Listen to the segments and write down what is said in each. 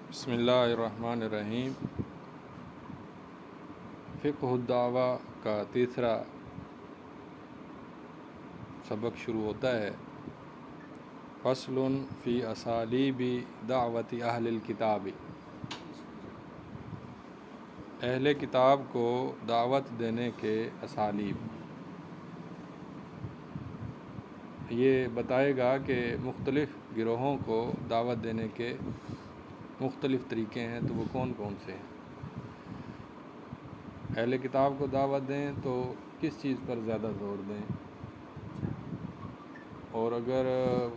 بسم اللہ الرحمن الرحیم۔ فقہ الدعوہ کا تیسرا سبق شروع ہوتا ہے۔ فصل فی اسالیب دعوت اہل الکتاب، اہل کتاب کو دعوت دینے کے اسالیب۔ یہ بتائے گا کہ مختلف گروہوں کو دعوت دینے کے مختلف طریقے ہیں، تو وہ کون کون سے ہیں۔ اہل کتاب کو دعوت دیں تو کس چیز پر زیادہ زور دیں، اور اگر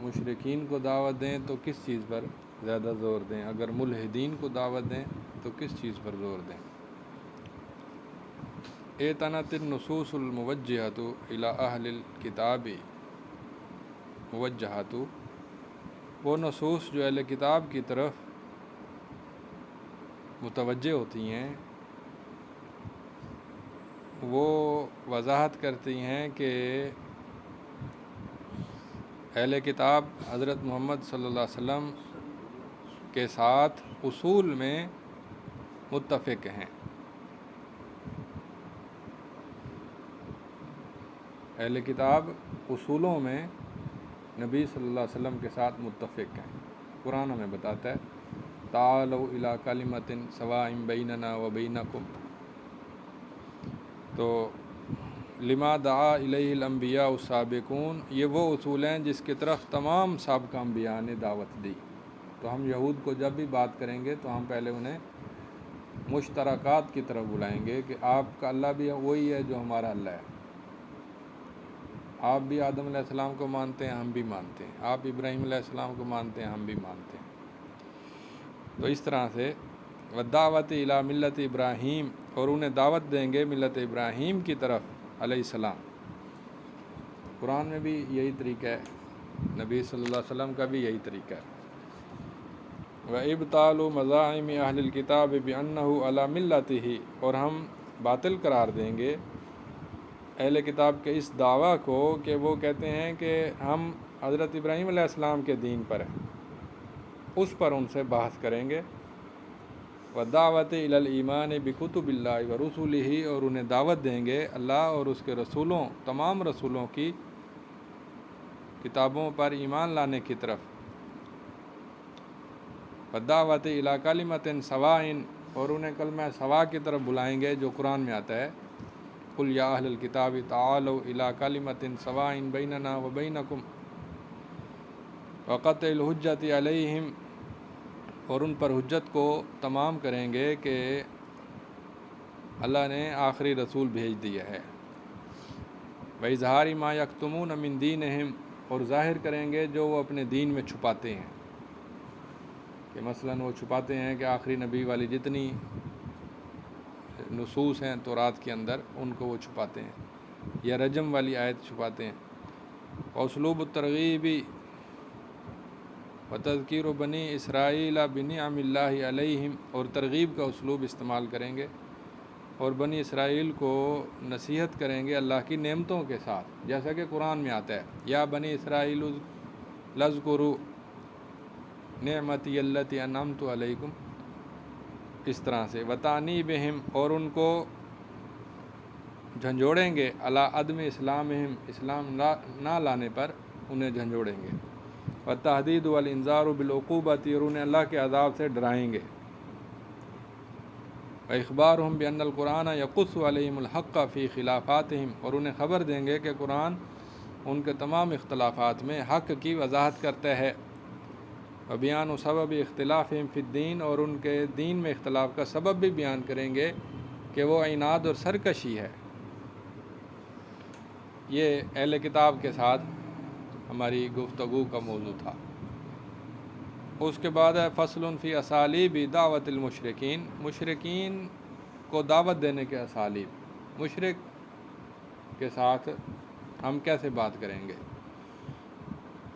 مشرکین کو دعوت دیں تو کس چیز پر زیادہ زور دیں، اگر ملحدین کو دعوت دیں تو کس چیز پر زور دیں۔ اعتنت النصوص الموجہۃ الی اہل الکتاب موجہۃ، وہ نصوص جو اہل کتاب کی طرف متوجہ ہوتی ہیں، وہ وضاحت کرتی ہیں کہ اہل کتاب حضرت محمد صلی اللہ علیہ وسلم کے ساتھ اصول میں متفق ہیں۔ اہل کتاب اصولوں میں نبی صلی اللہ علیہ وسلم کے ساتھ متفق ہیں۔ قرآن ہمیں بتاتا ہے تعالوا الی کلمۃ سواء بیننا و بینکم، تو لما دعا الیہ الانبیاء السابقون، یہ وہ اصول ہیں جس کی طرف تمام سابقہ انبیاء نے دعوت دی۔ تو ہم یہود کو جب بھی بات کریں گے تو ہم پہلے انہیں مشترکات کی طرف بلائیں گے کہ آپ کا اللہ بھی وہی ہے جو ہمارا اللہ ہے، آپ بھی آدم علیہ السلام کو مانتے ہیں، ہم بھی مانتے ہیں، آپ ابراہیم علیہ السلام کو مانتے ہیں، ہم بھی مانتے ہیں۔ تو اس طرح سے والدعوت الی ملت ابراہیم، اور انہیں دعوت دیں گے ملت ابراہیم کی طرف علیہ السلام۔ قرآن میں بھی یہی طریقہ ہے، نبی صلی اللہ علیہ وسلم کا بھی یہی طریقہ ہے۔ وَإِبْطَالُ مَزَاعِمِ أَهْلِ الْكِتَابِ بِأَنَّهُ عَلَى مِلَّتِهِ، اور ہم باطل قرار دیں گے اہل کتاب کے اس دعویٰ کو کہ وہ کہتے ہیں کہ ہم حضرت ابراہیم علیہ السلام کے دین پر ہیں، اس پر ان سے بحث کریں گے۔ وَدَعْوَتِ إِلَى الْإِيمَانِ بِكُتُبِ اللَّهِ وَرُسُلِهِ، اور انہیں دعوت دیں گے اللہ اور اس کے رسولوں، تمام رسولوں کی کتابوں پر ایمان لانے کی طرف۔ وَدَعْوَتِ إِلَى كَلِمَةٍ سَوَاءٍ، اور انہیں کلمہ سوا کی طرف بلائیں گے جو قرآن میں آتا ہے قُلْ يَا أَهْلَ الْكِتَابِ تَعَالَوْا إِلَى كَلِمَةٍ سَوَاءٍ بَيْنَنَا وَبَيْنَكُمْ وَقَطْعِ الْحُجَّةِ عَلَيْهِمْ، اور ان پر حجت کو تمام کریں گے کہ اللہ نے آخری رسول بھیج دیا ہے۔ وَإِظْهَارِ مَا يَكْتُمُونَ مِن دِينِهِمْ، اور ظاہر کریں گے جو وہ اپنے دین میں چھپاتے ہیں، کہ مثلاً وہ چھپاتے ہیں کہ آخری نبی والی جتنی نصوص ہیں تورات کے اندر ان کو وہ چھپاتے ہیں، یا رجم والی آیت چھپاتے ہیں۔ وَأُسْلُوبُ التَّرْغِيبِ وَتَذْكِيرُ بَنِي إِسْرَائِيلَ بِنِعَمِ اللَّهِ عَلَيْهِمْ، اور ترغیب کا اسلوب استعمال کریں گے اور بنی اسرائیل کو نصیحت کریں گے اللہ کی نعمتوں کے ساتھ، جیسا کہ قرآن میں آتا ہے یا بنی اسرائیل اذکروا نعمتی التی انعمت علیکم، اس طرح سے۔ وتعنیبہم، اور ان کو جھنجھوڑیں گے علی عدم اسلامہم، اسلام نہ لانے پر انہیں جھنجھوڑیں گے۔ والتحدید والانذار بالعقوبۃ، اور انہیں اللہ کے عذاب سے ڈرائیں گے۔ وإخبارهم بأن القرآن يقص عليهم الحق في خلافاتهم، اور انہیں خبر دیں گے کہ قرآن ان کے تمام اختلافات میں حق کی وضاحت کرتا ہے۔ وبیان سبب اختلافهم في الدین، اور ان کے دین میں اختلاف کا سبب بھی بیان کریں گے کہ وہ عناد اور سرکشی ہے۔ یہ اہل کتاب کے ساتھ ہماری گفتگو کا موضوع تھا۔ اس کے بعد ہے فصل فی اسالیب دعوت المشرکین، مشرکین کو دعوت دینے کے اسالیب، مشرک کے ساتھ ہم کیسے بات کریں گے۔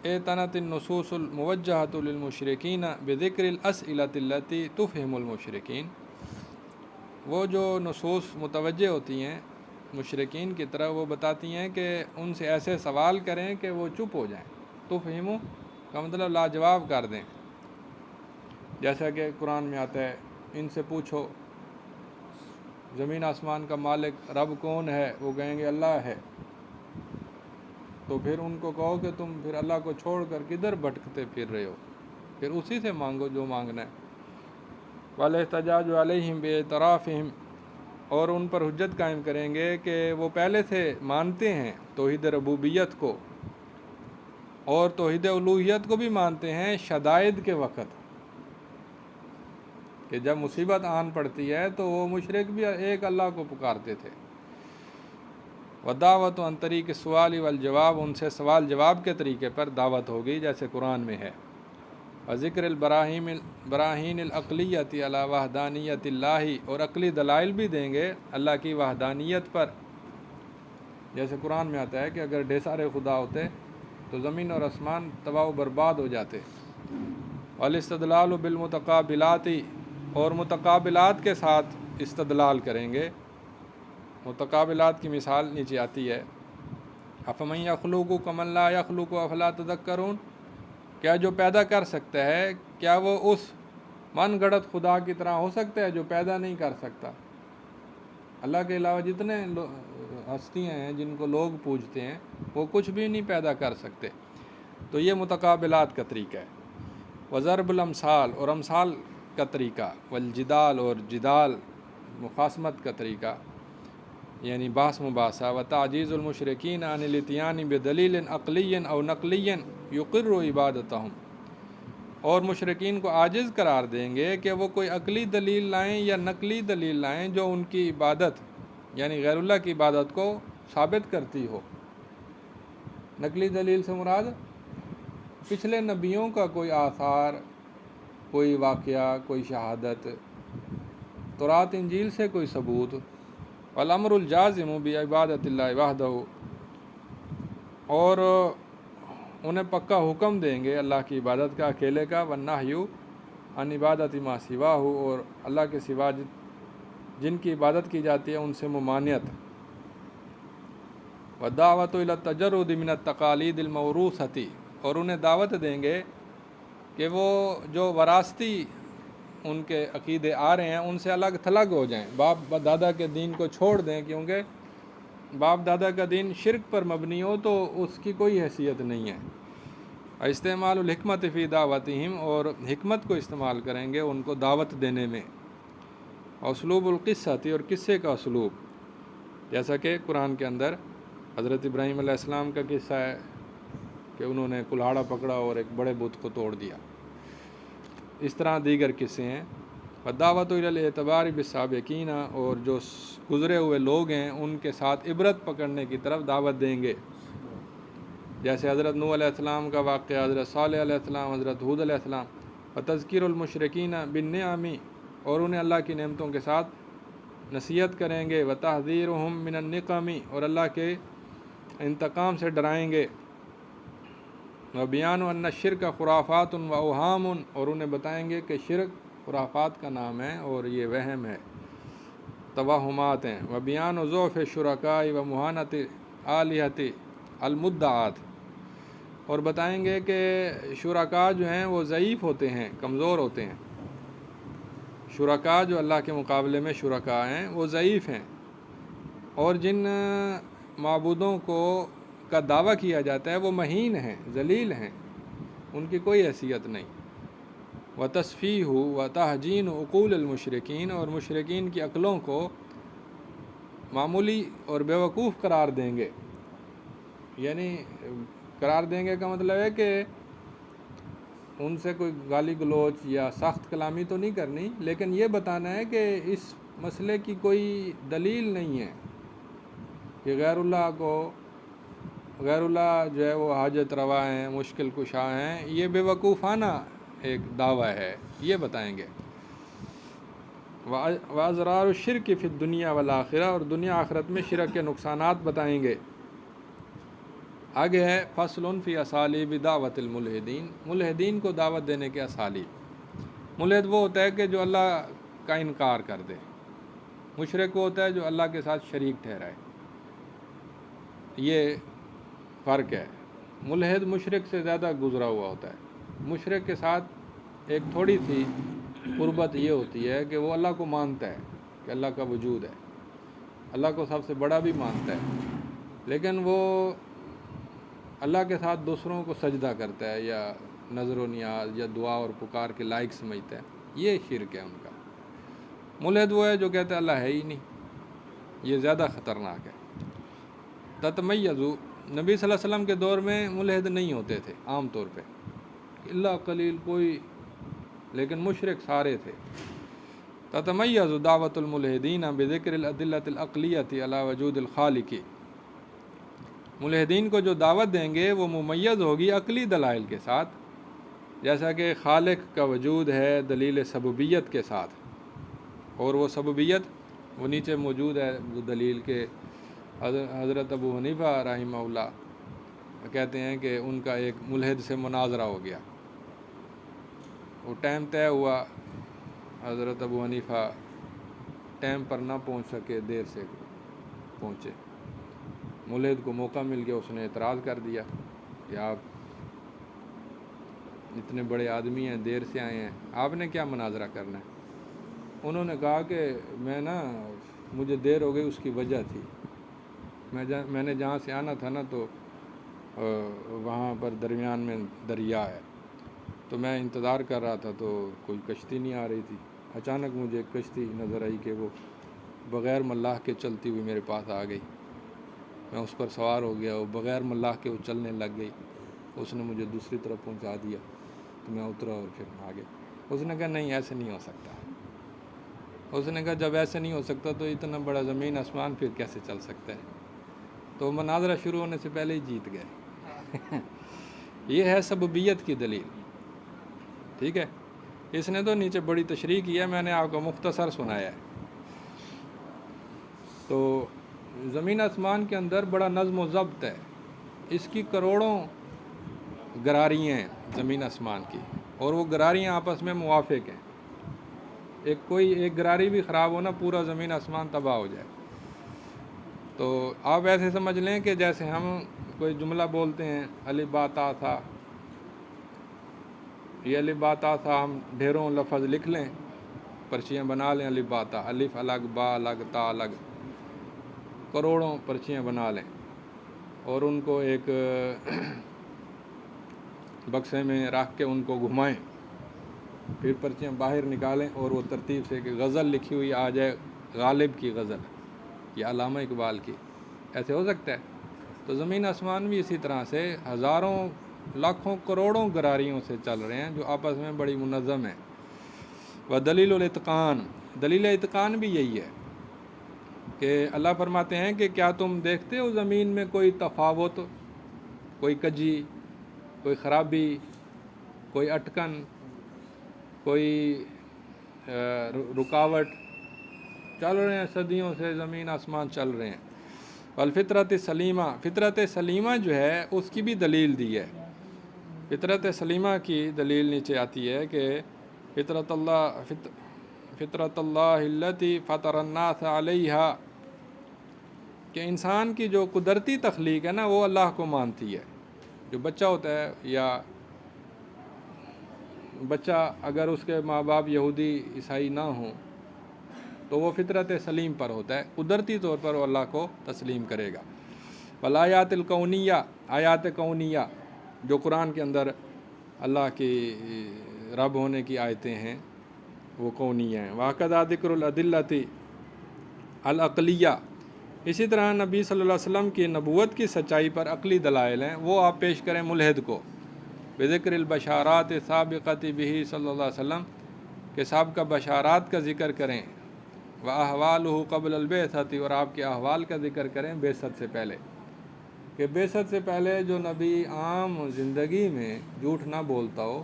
اعتنت النصوص الموجہۃ للمشرکین بذکر الاسئلۃ التی تفہم المشرکین، وہ جو نصوص متوجہ ہوتی ہیں مشرکین کی طرح، وہ بتاتی ہیں کہ ان سے ایسے سوال کریں کہ وہ چپ ہو جائیں، تفہمو کا مطلب لاجواب کر دیں۔ جیسا کہ قرآن میں آتا ہے ان سے پوچھو زمین آسمان کا مالک رب کون ہے، وہ کہیں گے اللہ ہے، تو پھر ان کو کہو کہ تم پھر اللہ کو چھوڑ کر کدھر بھٹکتے پھر رہے ہو، پھر اسی سے مانگو جو مانگنا ہے۔ وَالْاحْتِجَاجُ عَلَيْهِمْ بِاعْتِرَافِهِمْ، اور ان پر حجت قائم کریں گے کہ وہ پہلے سے مانتے ہیں توحید ربوبیت کو اور توحید الوہیت کو بھی مانتے ہیں شدائد کے وقت، کہ جب مصیبت آن پڑتی ہے تو وہ مشرک بھی ایک اللہ کو پکارتے تھے۔ ودعوت عن طریق سوال والجواب، ان سے سوال جواب کے طریقے پر دعوت ہوگی جیسے قرآن میں ہے۔ وذکر البراہین العقلیت علی وحدانیت اللہ، اور عقلی دلائل بھی دیں گے اللہ کی وحدانیت پر، جیسے قرآن میں آتا ہے کہ اگر ڈھیر سارے خدا ہوتے تو زمین اور آسمان تباہ و برباد ہو جاتے۔ والاستدلال بالمتقابلات، اور متقابلات کے ساتھ استدلال کریں گے۔ متقابلات کی مثال نیچے آتی ہے، افمن یخلق کمن لا یخلق افلا تذکرون، کیا جو پیدا کر سکتا ہے کیا وہ اس من گھڑت خدا کی طرح ہو سکتا ہے جو پیدا نہیں کر سکتا؟ اللہ کے علاوہ جتنے ہستیاں ہیں جن کو لوگ پوجتے ہیں وہ کچھ بھی نہیں پیدا کر سکتے۔ تو یہ متقابلات کا طریقہ ہے۔ وضرب الامثال، اور امثال کا طریقہ، والجدال، اور جدال مخاصمت کا طریقہ یعنی بحث مباحثہ، وتعجیز المشرکین عن الاتیان بدلیل عقلی او نقلی یقر عبادتہم، اور مشرکین کو عاجز قرار دیں گے کہ وہ کوئی عقلی دلیل لائیں یا نقلی دلیل لائیں جو ان کی عبادت یعنی غیر اللہ کی عبادت کو ثابت کرتی ہو۔ نقلی دلیل سے مراد پچھلے نبیوں کا کوئی آثار، کوئی واقعہ، کوئی شہادت، تورات انجیل سے کوئی ثبوت۔ والامر الجازم بعبادت اللہ وحدہ، اور انہیں پکا حکم دیں گے اللہ کی عبادت کا اکیلے کا، والنہی عن عبادت ما سواہ، اور اللہ کے سوا جن کی عبادت کی جاتی ہے ان سے ممانعت۔ والدعوۃ الی التجرد من التقالید الموروثۃ، اور انہیں دعوت دیں گے کہ وہ جو وراثتی ان کے عقیدے آ رہے ہیں ان سے الگ تھلگ ہو جائیں، باپ دادا کے دین کو چھوڑ دیں، کیونکہ باپ دادا کا دین شرک پر مبنی ہو تو اس کی کوئی حیثیت نہیں ہے۔ استعمال الحکمت فی دعوتہم، اور حکمت کو استعمال کریں گے ان کو دعوت دینے میں۔ اسلوب القصۃ، اور قصے کا اسلوب، جیسا کہ قرآن کے اندر حضرت ابراہیم علیہ السلام کا قصہ ہے کہ انہوں نے کلہاڑا پکڑا اور ایک بڑے بت کو توڑ دیا، اس طرح دیگر قصے ہیں۔ والدعوۃ الی الاعتبار بالسابقین، اور جو گزرے ہوئے لوگ ہیں ان کے ساتھ عبرت پکڑنے کی طرف دعوت دیں گے، جیسے حضرت نوح علیہ السلام کا واقعہ، حضرت صالح علیہ السلام، حضرت ہود علیہ السلام۔ وتذکیر المشرکین بالنعم، اور انہیں اللہ کی نعمتوں کے ساتھ نصیحت کریں گے۔ وتحذیرہم من النقم، اور اللہ کے انتقام سے ڈرائیں گے۔ وبیان ان الشرک خرافات و اوہام، اور انہیں بتائیں گے کہ شرک خرافات کا نام ہے اور یہ وہم ہے، توہمات ہیں۔ وبیان ضعف الشرکاء و مہانت الہۃ المدعات، اور بتائیں گے کہ شرکاء جو ہیں وہ ضعیف ہوتے ہیں، کمزور ہوتے ہیں۔ شرکاء جو اللہ کے مقابلے میں شرکاء ہیں وہ ضعیف ہیں، اور جن معبودوں کا دعویٰ کیا جاتا ہے وہ مہین ہیں، ذلیل ہیں، ان کی کوئی حیثیت نہیں۔ وتصفیہ و تہجین عقول المشرکین، اور مشرکین کی عقلوں کو معمولی اور بیوقوف قرار دیں گے، یعنی قرار دیں گے کا مطلب ہے کہ ان سے کوئی گالی گلوچ یا سخت کلامی تو نہیں کرنی، لیکن یہ بتانا ہے کہ اس مسئلے کی کوئی دلیل نہیں ہے کہ غیر اللہ جو ہے وہ حاجت روا ہیں، مشکل کشا ہیں، یہ بے وقوفانہ ایک دعویٰ ہے، یہ بتائیں گے۔ وَأَضْرَارُ الشِّرْكِ فِي الدُّنْيَا وَالْآخِرَةِ، اور دنیا آخرت میں شرک کے نقصانات بتائیں گے۔ آگے ہے فصل فی اسالیب دعوت الملحدین، ملحدین کو دعوت دینے کے اسالیب۔ ملحد وہ ہوتا ہے کہ جو اللہ کا انکار کر دے، مشرک وہ ہوتا ہے جو اللہ کے ساتھ شریک ٹھہرائے، یہ فرق ہے۔ ملحد مشرک سے زیادہ گزرا ہوا ہوتا ہے، مشرک کے ساتھ ایک تھوڑی سی قربت یہ ہوتی ہے کہ وہ اللہ کو مانتا ہے کہ اللہ کا وجود ہے، اللہ کو سب سے بڑا بھی مانتا ہے، لیکن وہ اللہ کے ساتھ دوسروں کو سجدہ کرتا ہے یا نظر و نیاز یا دعا اور پکار کے لائق سمجھتا ہے، یہ شرک ہے ان کا۔ ملحد وہ ہے جو کہتا ہے اللہ ہے ہی نہیں، یہ زیادہ خطرناک ہے۔ تتمیزو، نبی صلی اللہ علیہ وسلم کے دور میں ملحد نہیں ہوتے تھے عام طور پہ، اللہ قلیل کوئی، لیکن مشرک سارے تھے۔ تتمیز دعوت الملحدین بذکر الادلۃ العقلیۃ علی وجود الخالق، ملحدین کو جو دعوت دیں گے وہ ممیز ہوگی عقلی دلائل کے ساتھ، جیسا کہ خالق کا وجود ہے دلیل سببیت کے ساتھ، اور وہ سببیت وہ نیچے موجود ہے وہ دلیل کے۔ حضرت ابو حنیفہ رحمہ اللہ کہتے ہیں کہ ان کا ایک ملحد سے مناظرہ ہو گیا، وہ ٹائم طے ہوا، حضرت ابو حنیفہ ٹائم پر نہ پہنچ سکے، دیر سے پہنچے، ملحد کو موقع مل گیا، اس نے اعتراض کر دیا کہ آپ اتنے بڑے آدمی ہیں، دیر سے آئے ہیں، آپ نے کیا مناظرہ کرنا ہے؟ انہوں نے کہا کہ مجھے دیر ہو گئی، اس کی وجہ تھی، میں نے جہاں سے آنا تھا نا تو وہاں پر درمیان میں دریا ہے، تو میں انتظار کر رہا تھا تو کوئی کشتی نہیں آ رہی تھی، اچانک مجھے ایک کشتی نظر آئی کہ وہ بغیر ملاح کے چلتی ہوئی میرے پاس آ گئی، میں اس پر سوار ہو گیا، وہ بغیر ملاح کے وہ چلنے لگ گئی، اس نے مجھے دوسری طرف پہنچا دیا، تو میں اترا اور پھر آگے۔ اس نے کہا نہیں ایسے نہیں ہو سکتا، اس نے کہا جب ایسے نہیں ہو سکتا تو اتنا بڑا زمین آسمان پھر کیسے چل سکتا ہے؟ تو مناظرہ شروع ہونے سے پہلے ہی جیت گئے۔ یہ ہے سببیت کی دلیل، ٹھیک ہے؟ اس نے تو نیچے بڑی تشریح کی ہے، میں نے آپ کو مختصر سنایا ہے۔ تو زمین آسمان کے اندر بڑا نظم و ضبط ہے، اس کی کروڑوں گراریاں ہیں زمین آسمان کی، اور وہ گراریاں آپس میں موافق ہیں، ایک گراری بھی خراب ہونا پورا زمین آسمان تباہ ہو جائے۔ تو آپ ایسے سمجھ لیں کہ جیسے ہم کوئی جملہ بولتے ہیں الف با تا تھا، یہ الف با تا تھا ہم ڈھیروں لفظ لکھ لیں، پرچیاں بنا لیں الف با تا، الف الگ با الگ تا الگ، کروڑوں پرچیاں بنا لیں اور ان کو ایک بکسے میں رکھ کے ان کو گھمائیں، پھر پرچیاں باہر نکالیں اور وہ ترتیب سے کہ غزل لکھی ہوئی آ جائے، غالب کی غزل یا علامہ اقبال کی، ایسے ہو سکتا ہے؟ تو زمین آسمان بھی اسی طرح سے ہزاروں لاکھوں کروڑوں گراریوں سے چل رہے ہیں جو آپس میں بڑی منظم ہیں۔ و دلیل الاتقان، دلیل اتقان بھی یہی ہے کہ اللہ فرماتے ہیں کہ کیا تم دیکھتے ہو زمین میں کوئی تفاوت، کوئی کجی، کوئی خرابی، کوئی اٹکن، کوئی رکاوٹ؟ چل رہے ہیں صدیوں سے، زمین آسمان چل رہے ہیں۔ والفطرت سلیمہ، فطرت سلیمہ جو ہے اس کی بھی دلیل دی ہے۔ فطرت سلیمہ کی دلیل نیچے آتی ہے کہ فطرت اللہ التی فطر الناس علیہا، کہ انسان کی جو قدرتی تخلیق ہے نا وہ اللہ کو مانتی ہے۔ جو بچہ ہوتا ہے یا بچہ اگر اس کے ماں باپ یہودی عیسائی نہ ہوں تو وہ فطرت سلیم پر ہوتا ہے، قدرتی طور پر وہ اللہ کو تسلیم کرے گا۔ والآیات الکونیہ، آیات کونیہ جو قرآن کے اندر اللہ کی رب ہونے کی آیتیں ہیں وہ کونیہ ہیں۔ وَهَكَذَا ذِكْرُ الْأَدِلَّةِ الْعَقْلِيَّةِ، اسی طرح نبی صلی اللہ علیہ وسلم کی نبوت کی سچائی پر عقلی دلائل ہیں، وہ آپ پیش کریں ملحد کو۔ بذکر البشارات سابقۃ بہ صلی اللہ علیہ وسلم، کہ سابقہ بشارات کا ذکر کریں، وَأَحْوَالُهُ قبل البعثۃ، اور آپ کے احوال کا ذکر کریں بعثت سے پہلے، کہ بعثت سے پہلے جو نبی عام زندگی میں جھوٹ نہ بولتا ہو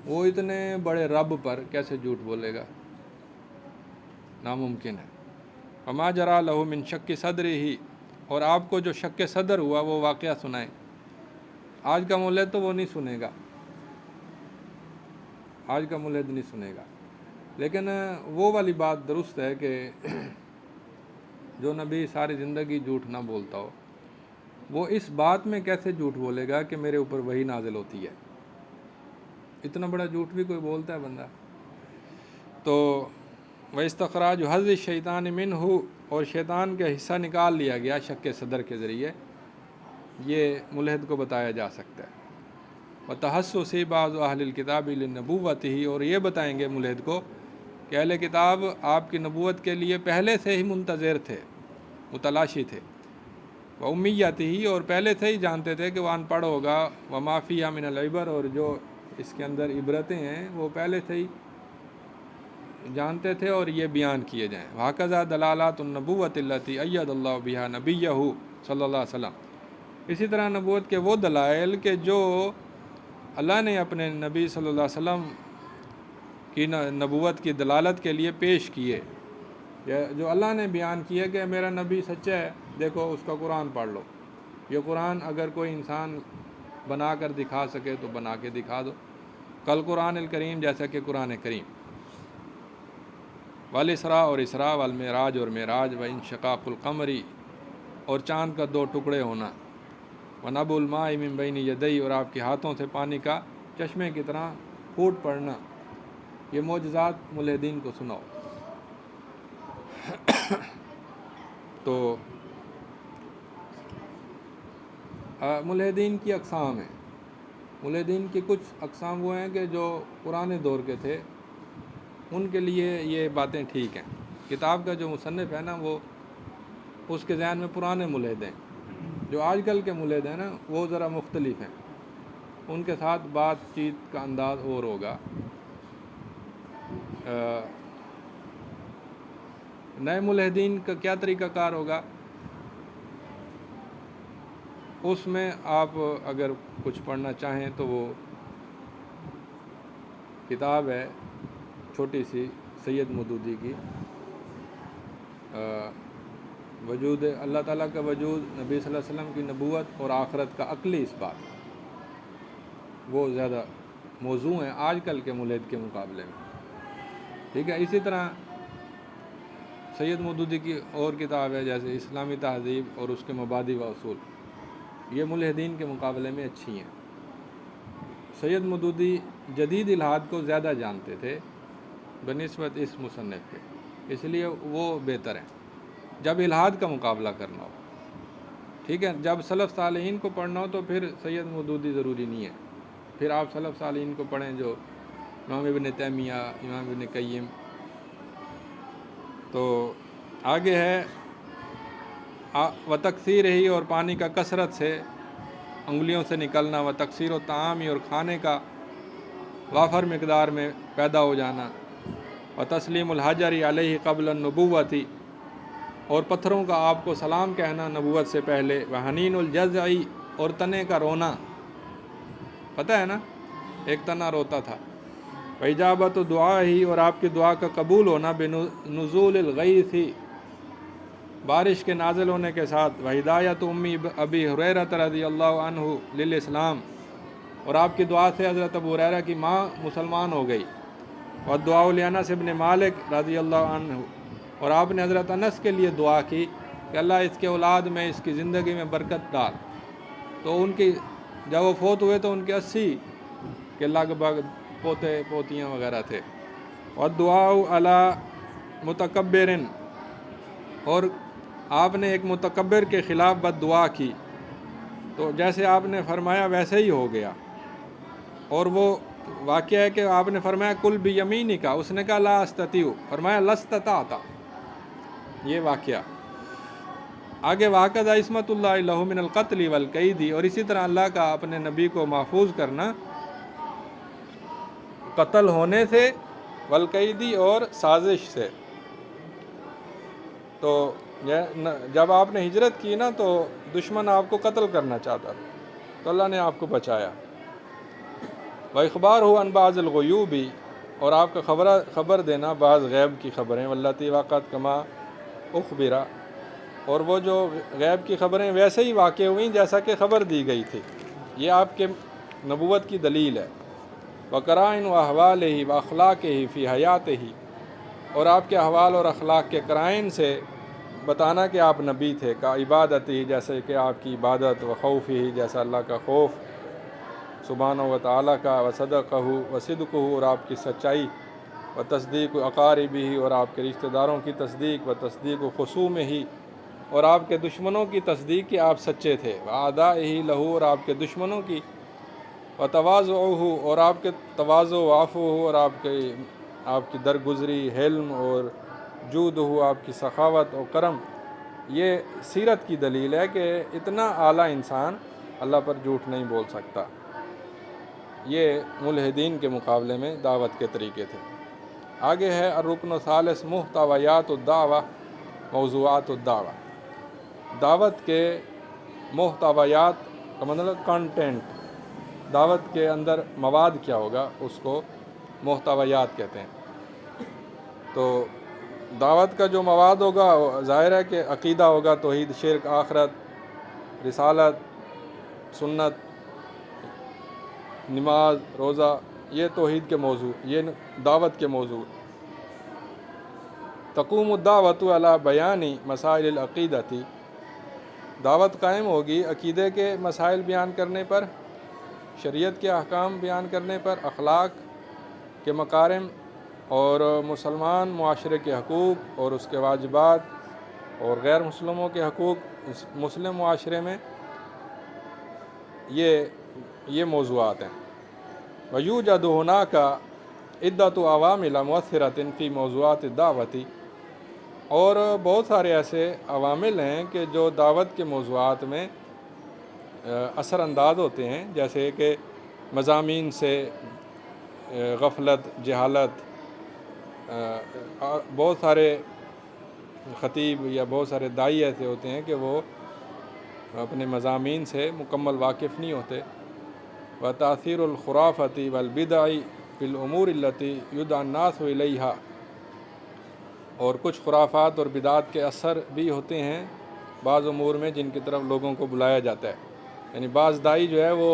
وہ اتنے بڑے رب پر کیسے جھوٹ بولے گا؟ ناممکن ہے۔ وما جرا لہ من شک صدرہ، اور آپ کو جو شک صدر ہوا وہ واقعہ سنائیں۔ آج کا ملحد تو وہ نہیں سنے گا، آج کا ملحد نہیں سنے گا، لیکن وہ والی بات درست ہے کہ جو نبی ساری زندگی جھوٹ نہ بولتا ہو وہ اس بات میں کیسے جھوٹ بولے گا کہ میرے اوپر وحی نازل ہوتی ہے، اتنا بڑا جھوٹ بھی کوئی بولتا ہے بندہ. تو وَإِسْتِخْرَاجُ حَظِّ الشَّيْطَانِ مِنْهُ، اور شیطان کا حصہ نکال لیا گیا شق صدر کے ذریعے، یہ ملحد کو بتایا جا سکتا ہے. وَتَحَسُّسِ بَعْضُ أَهْلِ الْكِتَابِ لِنُبُوَّتِهِ، اور یہ بتائیں گے ملحد کو کہ اہل کتاب آپ کی نبوت کے لیے پہلے سے ہی منتظر تھے، متلاشی تھے. وَأُمِّيَّتِهِ، اور پہلے سے ہی جانتے تھے کہ وہ ان پڑھ ہوگا. وَمَا فِيهَا مِنَ الْعِبَرِ، اور جو اس کے اندر عبرتیں ہیں وہ پہلے سے ہی جانتے تھے اور یہ بیان کیے جائیں. وَهَكَذَا دَلَالَاتُ النُّبُوَّةِ الَّتِي أَيَّدَ اللَّهُ بِهَا نَبِيَّهُ صلی اللہ علیہ وسلم. اسی طرح نبوت کے وہ دلائل کہ جو اللہ نے اپنے نبی صلی اللہ علیہ وسلم کی نبوت کی دلالت کے لیے پیش کیے، جو اللہ نے بیان کیا کہ میرا نبی سچا ہے، دیکھو اس کا قرآن پڑھ لو. یہ قرآن اگر کوئی انسان بنا کر دکھا سکے تو بنا کے دکھا دو، کل قرآن الکریم جیسا کہ قرآن کریم. والاسراء، اور اسراء، والمعراج، اور معراج، وانشقاق القمر، اور چاند کا 2 ٹکڑے ہونا. ونبع الماء من بین یدی، اور آپ کے ہاتھوں سے پانی کا چشمے کی طرح پھوٹ پڑنا. یہ معجزات ملحدین کو سناؤ. تو ملحدین کی اقسام ہیں. ملحدین کی کچھ اقسام وہ ہیں کہ جو پرانے دور کے تھے، ان کے لیے یہ باتیں ٹھیک ہیں. کتاب کا جو مصنف ہے نا، وہ اس کے ذہن میں پرانے ملحد ہیں. جو آج کل کے ملحد ہیں نا، وہ ذرا مختلف ہیں، ان کے ساتھ بات چیت کا انداز اور ہوگا. نئے ملحدین کا کیا طریقہ کار ہوگا، اس میں آپ اگر کچھ پڑھنا چاہیں تو وہ کتاب ہے چھوٹی سی سید مودودی کی، وجود اللہ تعالیٰ کا وجود، نبی صلی اللہ علیہ وسلم کی نبوت اور آخرت کا عقلی اثبات. وہ زیادہ موضوع ہیں آج کل کے ملحد کے مقابلے میں. ٹھیک ہے. اسی طرح سید مودودی کی اور کتاب ہے جیسے اسلامی تہذیب اور اس کے مبادی و اصول، یہ ملحدین کے مقابلے میں اچھی ہیں. سید مودودی جدید الحاد کو زیادہ جانتے تھے بنسبت اس مصنف کے، اس لیے وہ بہتر ہیں جب الحاد کا مقابلہ کرنا ہو. ٹھیک ہے. جب سلف صالحین کو پڑھنا ہو تو پھر سید مودودی ضروری نہیں ہے، پھر آپ سلف صالحین کو پڑھیں جو امام ابن تیمیہ، امام ابن قیم. تو آگے ہے و تکثیر ہی، اور پانی کا کثرت سے انگلیوں سے نکلنا. و تکثیر و طعامی، اور کھانے کا وافر مقدار میں پیدا ہو جانا. و تسلیم الحجر علیہ قبل النبوتی، اور پتھروں کا آپ کو سلام کہنا نبوت سے پہلے. و حنین الجزعی، اور تنے کا رونا، پتہ ہے نا ایک تنا روتا تھا. و اجابت دعا ہی، اور آپ کی دعا کا قبول ہونا. بنزول الغیث، بارش کے نازل ہونے کے ساتھ. و ہدایت امی ابی ہریرہ رضی اللہ عنہ للاسلام، اور آپ کی دعا سے حضرت ابو ہریرہ کی ماں مسلمان ہو گئی. و دعا لانس ابن مالک رضی اللہ عنہ، اور آپ نے حضرت انس کے لیے دعا کی کہ اللہ اس کے اولاد میں، اس کی زندگی میں برکت ڈال. تو ان کی جب وہ فوت ہوئے تو ان کے 80 کے لگ بھگ پوتے پوتیاں وغیرہ تھے. و دعا علی متکبر، اور آپ نے ایک متکبر کے خلاف بد دعا کی، تو جیسے آپ نے فرمایا ویسے ہی ہو گیا. اور وہ واقعہ ہے کہ آپ نے فرمایا کل بیمینی کا، اس نے کہا لا استطیع، فرمایا لستطعت. یہ واقعہ آگے. واقعہ عصمت اللہ لہ من القتل والقید، اور اسی طرح اللہ کا اپنے نبی کو محفوظ کرنا قتل ہونے سے، والقیدی، اور سازش سے. تو جب آپ نے ہجرت کی نا تو دشمن آپ کو قتل کرنا چاہتا تھا، تو اللہ نے آپ کو بچایا. و اخبار ہو عن بعض الغیوب، اور آپ کا خبر دینا بعض غیب کی خبریں. واللتی وقعت کما اخبرا، اور وہ جو غیب کی خبریں ویسے ہی واقع ہوئیں جیسا کہ خبر دی گئی تھی. یہ آپ کے نبوت کی دلیل ہے. وقرائن و احوال ہی و اخلاق ہی فی حیات ہی، اور آپ کے احوال اور اخلاق کے قرائن سے بتانا کہ آپ نبی تھے. کا عبادت ہی، جیسے کہ آپ کی عبادت. و خوف ہی، جیسا اللہ کا خوف. سبحانہ و تعالیٰ کا، و صدقہ و صدقہ اور آپ کی سچائی، و تصدیق اقاربہ اور آپ کے رشتہ داروں کی تصدیق، و تصدیق خصومہ اور آپ کے دشمنوں کی تصدیق کہ آپ سچے تھے، و اعدائہ لہ اور آپ کے دشمنوں کی، و تواضعہ اور آپ کے تواضع، و عفوہ اور آپ کی درگزری، حلم اور جود ہو آپ کی سخاوت اور کرم۔ یہ سیرت کی دلیل ہے کہ اتنا اعلیٰ انسان اللہ پر جھوٹ نہیں بول سکتا۔ یہ ملحدین کے مقابلے میں دعوت کے طریقے تھے۔ آگے ہے الرکن الثالث محتویات الدعوہ، موضوعات الدعوہ۔ دعوت کے محتویات کا مطلب کنٹینٹ، دعوت کے اندر مواد کیا ہوگا اس کو محتویات کہتے ہیں۔ تو دعوت کا جو مواد ہوگا ظاہر ہے کہ عقیدہ ہوگا، توحید، شرک، آخرت، رسالت، سنت، نماز، روزہ، یہ توحید کے موضوع، یہ دعوت کے موضوع۔ تقوم الدعوت علی بیان مسائل العقیدۃ، دعوت قائم ہوگی عقیدے کے مسائل بیان کرنے پر، شریعت کے احکام بیان کرنے پر، اخلاق کے مکارم اور مسلمان معاشرے کے حقوق اور اس کے واجبات اور غیر مسلموں کے حقوق مسلم معاشرے میں، یہ موضوعات ہیں۔ وَيُوجَدُ هُنَاكَ عِدَّةُ عَوَامِلَ مُؤَثِّرَةٍ فِي مَوْضُوعَاتِ الدَّعْوَةِ، اور بہت سارے ایسے عوامل ہیں کہ جو دعوت کے موضوعات میں اثر انداز ہوتے ہیں، جیسے کہ مضامین سے غفلت، جہالت، بہت سارے خطیب یا بہت سارے داعی ایسے ہوتے ہیں کہ وہ اپنے مضامین سے مکمل واقف نہیں ہوتے۔ وتاثیر الخرافۃ والبدع فی الامور التی یدعی الناس الیہا، اور کچھ خرافات اور بدعات کے اثر بھی ہوتے ہیں بعض امور میں جن کی طرف لوگوں کو بلایا جاتا ہے۔ یعنی بعض داعی جو ہے وہ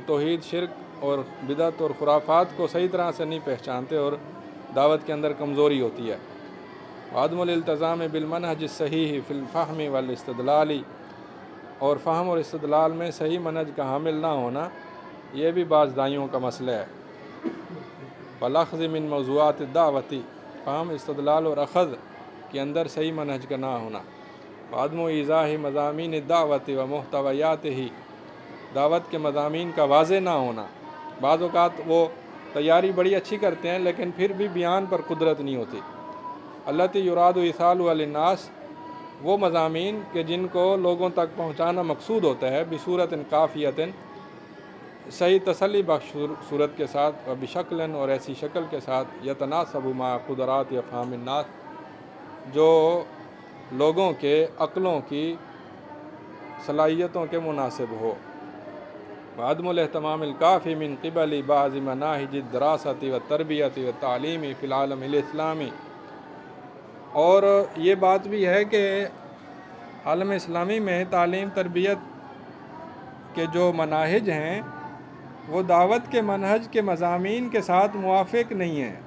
توحید، شرک اور بدعت اور خرافات کو صحیح طرح سے نہیں پہچانتے اور دعوت کے اندر کمزوری ہوتی ہے۔ وعدم الالتزام بالمنہج الصحیح فی الفہم والاستدلال، اور فہم اور استدلال میں صحیح منہج کا حامل نہ ہونا، یہ بھی بعض داعیوں کا مسئلہ ہے۔ والاخذ من موضوعات الدعوۃ، فہم، استدلال اور اخذ کے اندر صحیح منہج کا نہ ہونا۔ وعدم ایضاح مضامین الدعوۃ و محتویاتہ، دعوت کے مضامین کا واضح نہ ہونا۔ بعض اوقات وہ تیاری بڑی اچھی کرتے ہیں لیکن پھر بھی بیان پر قدرت نہیں ہوتی۔ التی یراد ایصالها للناس، وہ مضامین کہ جن کو لوگوں تک پہنچانا مقصود ہوتا ہے، بصورت کافیۃ، صحیح تسلی بخش صورت کے ساتھ، و بشکل اور ایسی شکل کے ساتھ، یتناسب مع قدرات افہام الناس، جو لوگوں کے عقلوں کی صلاحیتوں کے مناسب ہو۔ وعدم الاہتمام الکافی من قبل بعض مناہج الدراست والتربیت والتعلیم فی العالم الاسلامی، اور یہ بات بھی ہے کہ عالم اسلامی میں تعلیم، تربیت کے جو مناہج ہیں وہ دعوت کے منہج کے مضامین کے ساتھ موافق نہیں ہیں،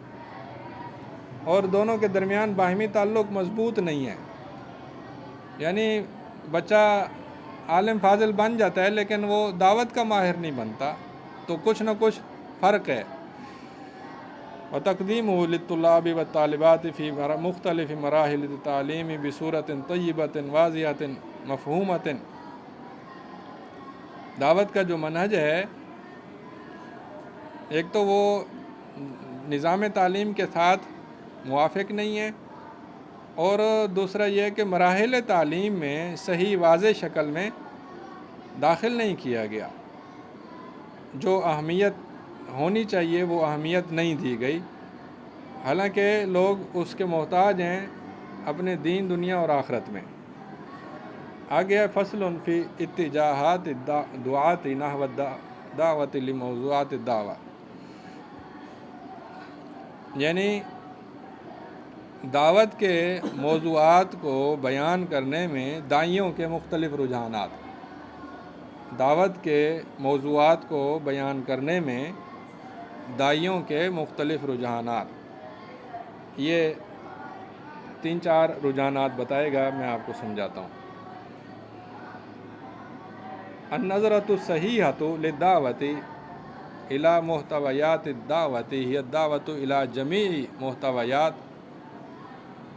اور دونوں کے درمیان باہمی تعلق مضبوط نہیں ہے۔ یعنی بچہ عالم فاضل بن جاتا ہے لیکن وہ دعوت کا ماہر نہیں بنتا، تو کچھ نہ کچھ فرق ہے۔ وتقدیمہ للطلاب والطالبات فی مختلف مراحل التعلیم بصورت طیبۃ واضحۃ مفہومۃ، دعوت کا جو منہج ہے ایک تو وہ نظام تعلیم کے ساتھ موافق نہیں ہے، اور دوسرا یہ کہ مراحل تعلیم میں صحیح واضح شکل میں داخل نہیں کیا گیا، جو اہمیت ہونی چاہیے وہ اہمیت نہیں دی گئی، حالانکہ لوگ اس کے محتاج ہیں اپنے دین، دنیا اور آخرت میں۔ آگے ہے فصل فی اتجاہات دعات نحو الدعوۃ لموضوعات الدعوہ، یعنی دعوت کے موضوعات کو بیان کرنے میں داعیوں کے مختلف رجحانات، دعوت کے موضوعات کو بیان کرنے میں داعیوں کے مختلف رجحانات، یہ 3-4 رجحانات بتائے گا، میں آپ کو سمجھاتا ہوں۔ النظرۃ الصحیحۃ للدعوۃ الی محتویات الدعوت ہی الدعوت الی جمیع محتویات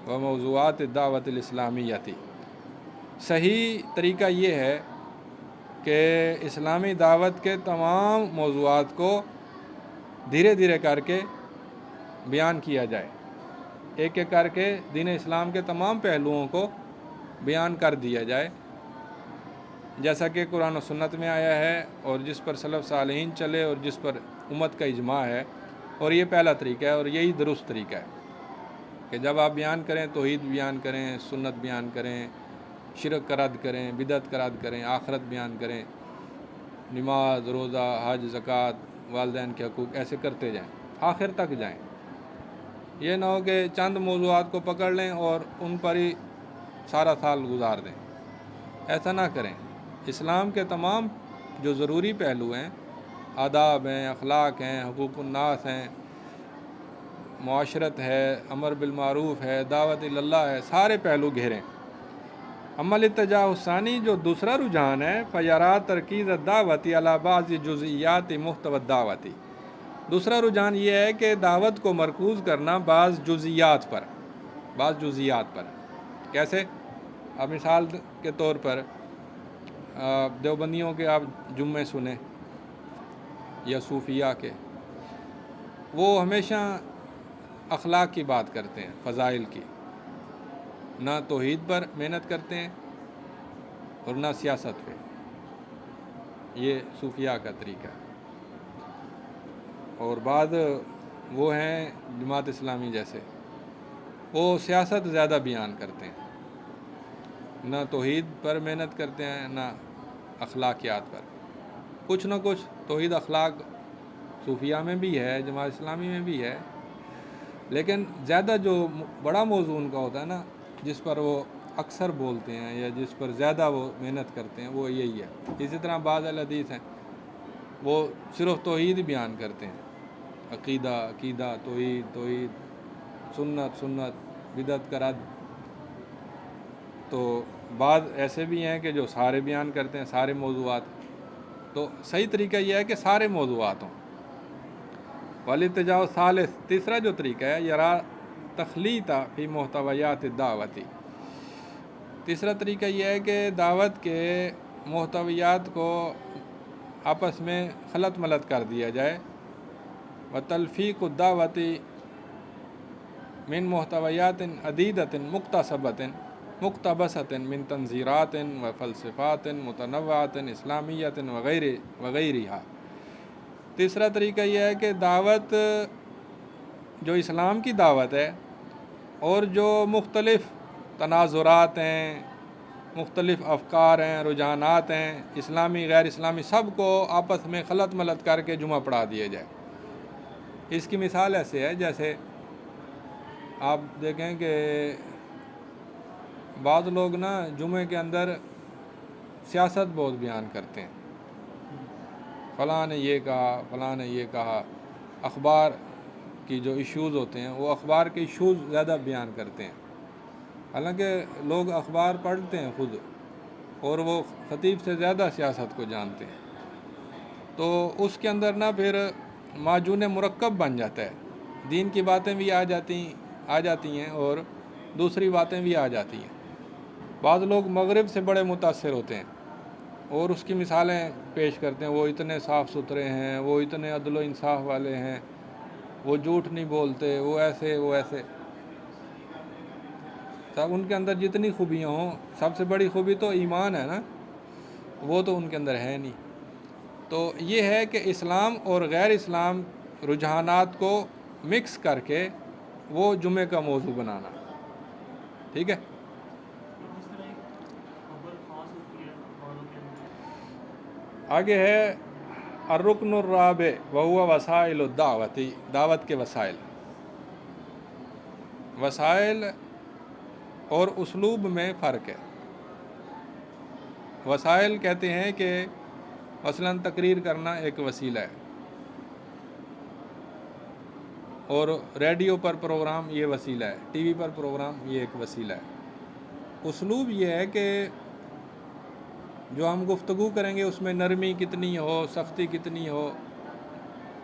و موضوعات الدعوت الاسلامیتی۔ صحیح طریقہ یہ ہے کہ اسلامی دعوت کے تمام موضوعات کو دھیرے دھیرے کر کے بیان کیا جائے، ایک ایک کر کے دین اسلام کے تمام پہلوؤں کو بیان کر دیا جائے، جیسا کہ قرآن و سنت میں آیا ہے اور جس پر سلف صالحین چلے اور جس پر امت کا اجماع ہے۔ اور یہ پہلا طریقہ ہے اور یہی درست طریقہ ہے کہ جب آپ بیان کریں توحید بیان کریں، سنت بیان کریں، شرک کا رد کریں، بدعت کا رد کریں، آخرت بیان کریں، نماز، روزہ، حج، زکوٰۃ، والدین کے حقوق، ایسے کرتے جائیں، آخر تک جائیں۔ یہ نہ ہو کہ چند موضوعات کو پکڑ لیں اور ان پر ہی سارا سال گزار دیں، ایسا نہ کریں۔ اسلام کے تمام جو ضروری پہلو ہیں، آداب ہیں، اخلاق ہیں، حقوق الناس ہیں، معاشرت ہے، امر بالمعروف ہے، دعوت اللہ ہے، سارے پہلو گھیریں۔ اما الاتجاہ الثانی، جو دوسرا رجحان ہے، فیرا ترکیز الدعوتی علی بعض جزئیات محتوی الدعوتی۔ دوسرا رجحان یہ ہے کہ دعوت کو مرکوز کرنا بعض جزئیات پر۔ کیسے؟ اب مثال کے طور پر دیوبندیوں کے آپ جمعے سنیں یا صوفیہ کے، وہ ہمیشہ اخلاق کی بات کرتے ہیں، فضائل کی، نہ توحید پر محنت کرتے ہیں اور نہ سیاست پہ۔ یہ صوفیہ کا طریقہ ہے۔ اور بعض وہ ہیں جماعت اسلامی جیسے، وہ سیاست زیادہ بیان کرتے ہیں، نہ توحید پر محنت کرتے ہیں نہ اخلاقیات پر۔ کچھ نہ کچھ توحید اخلاق صوفیہ میں بھی ہے، جماعت اسلامی میں بھی ہے، لیکن زیادہ جو بڑا موضوع ان کا ہوتا ہے نا، جس پر وہ اکثر بولتے ہیں یا جس پر زیادہ وہ محنت کرتے ہیں، وہ یہی ہے۔ اسی طرح بعض الحدیث ہیں، وہ صرف توحید بیان کرتے ہیں، عقیدہ، توحید، سنت، بدعت کا رد۔ تو بعض ایسے بھی ہیں کہ جو سارے بیان کرتے ہیں، سارے موضوعات۔ تو صحیح طریقہ یہ ہے کہ سارے موضوعات ہوں۔ والاتجاہ الثالث، تیسرا جو طریقہ ہے، یرا تخلیط فی محتویات الدعوتی۔ تیسرا طریقہ یہ ہے کہ دعوت کے محتویات کو آپس میں خلط ملط کر دیا جائے، وتلفیق الدعوتی من محتویات عدیدۃ مقتبسۃ من تنظیرات و فلسفات متنوعۃ اسلامیۃ وغیرہ۔ تیسرا طریقہ یہ ہے کہ دعوت جو اسلام کی دعوت ہے اور جو مختلف تناظرات ہیں، مختلف افکار ہیں، رجحانات ہیں، اسلامی غیر اسلامی، سب کو آپس میں خلط ملط کر کے جمعہ پڑھا دیا جائے۔ اس کی مثال ایسے ہے، جیسے آپ دیکھیں کہ بعض لوگ نا جمعے کے اندر سیاست بہت بیان کرتے ہیں، فلاں نے یہ کہا، فلاں نے یہ کہا۔ اخبار کی جو ایشوز ہوتے ہیں، وہ اخبار کے ایشوز زیادہ بیان کرتے ہیں، حالانکہ لوگ اخبار پڑھتے ہیں خود، اور وہ خطیب سے زیادہ سیاست کو جانتے ہیں۔ تو اس کے اندر نا پھر معجون مرکب بن جاتا ہے، دین کی باتیں بھی آ جاتی ہیں اور دوسری باتیں بھی آ جاتی ہیں۔ بعض لوگ مغرب سے بڑے متاثر ہوتے ہیں اور اس کی مثالیں پیش کرتے ہیں، وہ اتنے صاف ستھرے ہیں، وہ اتنے عدل و انصاف والے ہیں، وہ جھوٹ نہیں بولتے، وہ ایسے۔ تب ان کے اندر جتنی خوبیاں ہوں، سب سے بڑی خوبی تو ایمان ہے نا، وہ تو ان کے اندر ہے نہیں۔ تو یہ ہے کہ اسلام اور غیر اسلام رجحانات کو مکس کر کے وہ جمعے کا موضوع بنانا، ٹھیک ہے۔ آگے ہے الرکن الرابع وہو وسائل الدعوتی، دعوت کے وسائل اور اسلوب میں فرق ہے۔ وسائل کہتے ہیں کہ مثلاً تقریر کرنا ایک وسیلہ ہے، اور ریڈیو پر پروگرام یہ وسیلہ ہے، ٹی وی پر پروگرام یہ ایک وسیلہ ہے۔ اسلوب یہ ہے کہ جو ہم گفتگو کریں گے اس میں نرمی کتنی ہو، سختی کتنی ہو،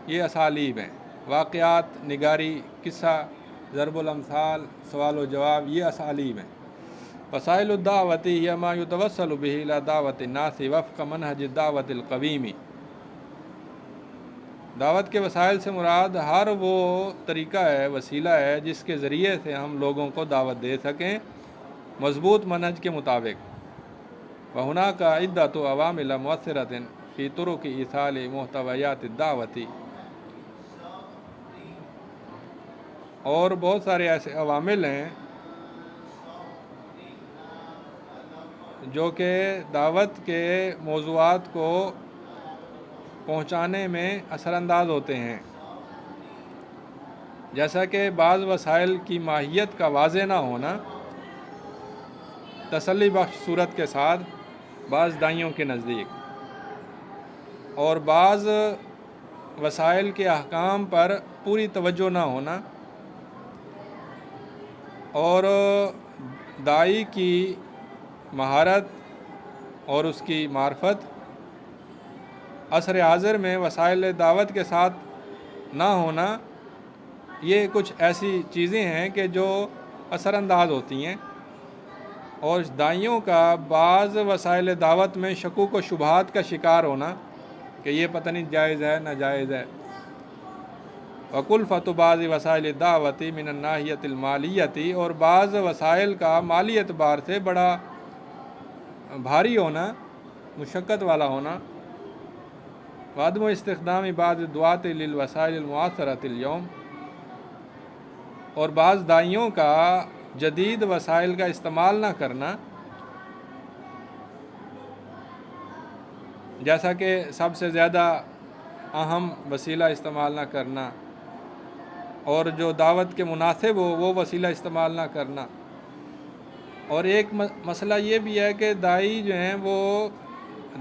یہ اسالیب ہیں، واقعات نگاری، قصہ، ضرب الامثال، سوال و جواب، یہ اسالیب ہیں۔ وسائل الدعوت ہی ما یتوسل به الی دعوت الناس وفق منہج الدعوت القویم۔ دعوت کے وسائل سے مراد ہر وہ طریقہ ہے، وسیلہ ہے جس کے ذریعے سے ہم لوگوں کو دعوت دے سکیں مضبوط منہج کے مطابق۔ وہناک عدۃ عوامل مؤثرۃ فی طرق ایصال محتویات الدعوت، اور بہت سارے ایسے عوامل ہیں جو کہ دعوت کے موضوعات کو پہنچانے میں اثر انداز ہوتے ہیں، جیسا کہ بعض وسائل کی ماہیت کا واضح نہ ہونا تسلی بخش صورت کے ساتھ بعض دائیوں کے نزدیک، اور بعض وسائل کے احکام پر پوری توجہ نہ ہونا، اور داعی کی مہارت اور اس کی معرفت عصر حاضر میں وسائل دعوت کے ساتھ نہ ہونا، یہ کچھ ایسی چیزیں ہیں کہ جو اثر انداز ہوتی ہیں، اور داعیوں کا بعض وسائل دعوت میں شکوک و شبہات کا شکار ہونا کہ یہ پتہ نہیں جائز ہے ناجائز ہے۔ وکلفۃ بعض وسائل دعوت من الناحیۃ المالیۃ، اور بعض وسائل کا مالی اعتبار سے بڑا بھاری ہونا، مشقت والا ہونا۔ وعدم استخدام بعض الدعاة للوسائل المعاصرۃ اليوم، اور بعض داعیوں کا جدید وسائل کا استعمال نہ کرنا، جیسا کہ سب سے زیادہ اہم وسیلہ استعمال نہ کرنا، اور جو دعوت کے مناسب ہو وہ وسیلہ استعمال نہ کرنا۔ اور ایک مسئلہ یہ بھی ہے کہ داعی جو ہیں وہ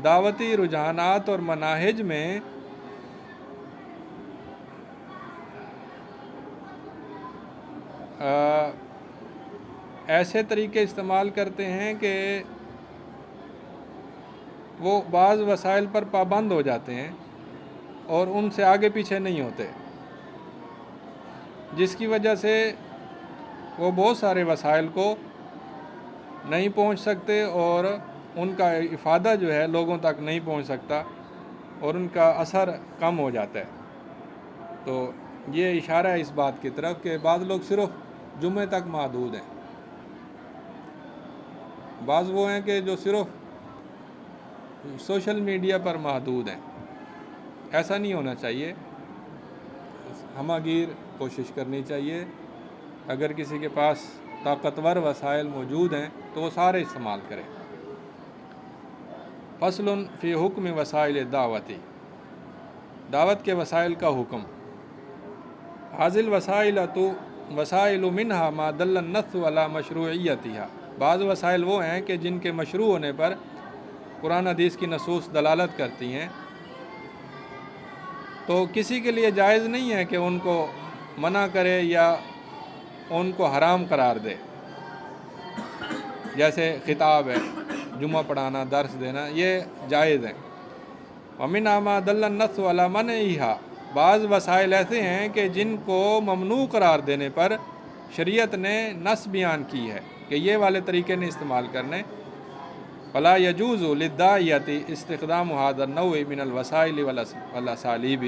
دعوتی رجحانات اور مناہج میں ایسے طریقے استعمال کرتے ہیں کہ وہ بعض وسائل پر پابند ہو جاتے ہیں اور ان سے آگے پیچھے نہیں ہوتے، جس کی وجہ سے وہ بہت سارے وسائل کو نہیں پہنچ سکتے، اور ان کا افادہ جو ہے لوگوں تک نہیں پہنچ سکتا، اور ان کا اثر کم ہو جاتا ہے۔ تو یہ اشارہ ہے اس بات کی طرف کہ بعض لوگ صرف جمعے تک محدود ہیں، بعض وہ ہیں کہ جو صرف سوشل میڈیا پر محدود ہیں۔ ایسا نہیں ہونا چاہیے، ہمہ گیر کوشش کرنی چاہیے۔ اگر کسی کے پاس طاقتور وسائل موجود ہیں تو وہ سارے استعمال کریں۔ فصل فی حکم وسائل دعوتی، دعوت کے وسائل کا حکم۔ حاصل وسائل منہا ما دل النص علی مشروعیتها، بعض وسائل وہ ہیں کہ جن کے مشروع ہونے پر قرآن حدیث کی نصوص دلالت کرتی ہیں، تو کسی کے لیے جائز نہیں ہے کہ ان کو منع کرے یا ان کو حرام قرار دے، جیسے خطاب ہے، جمعہ پڑھانا، درس دینا، یہ جائز ہیں۔ ومنہا ما دل النص علی منعها، بعض وسائل ایسے ہیں کہ جن کو ممنوع قرار دینے پر شریعت نے نص بیان کی ہے کہ یہ والے طریقے نہیں استعمال کرنے۔ فلا یجوز للداعیۃ استخدام هذا النوع من الوسائل والاسالیب،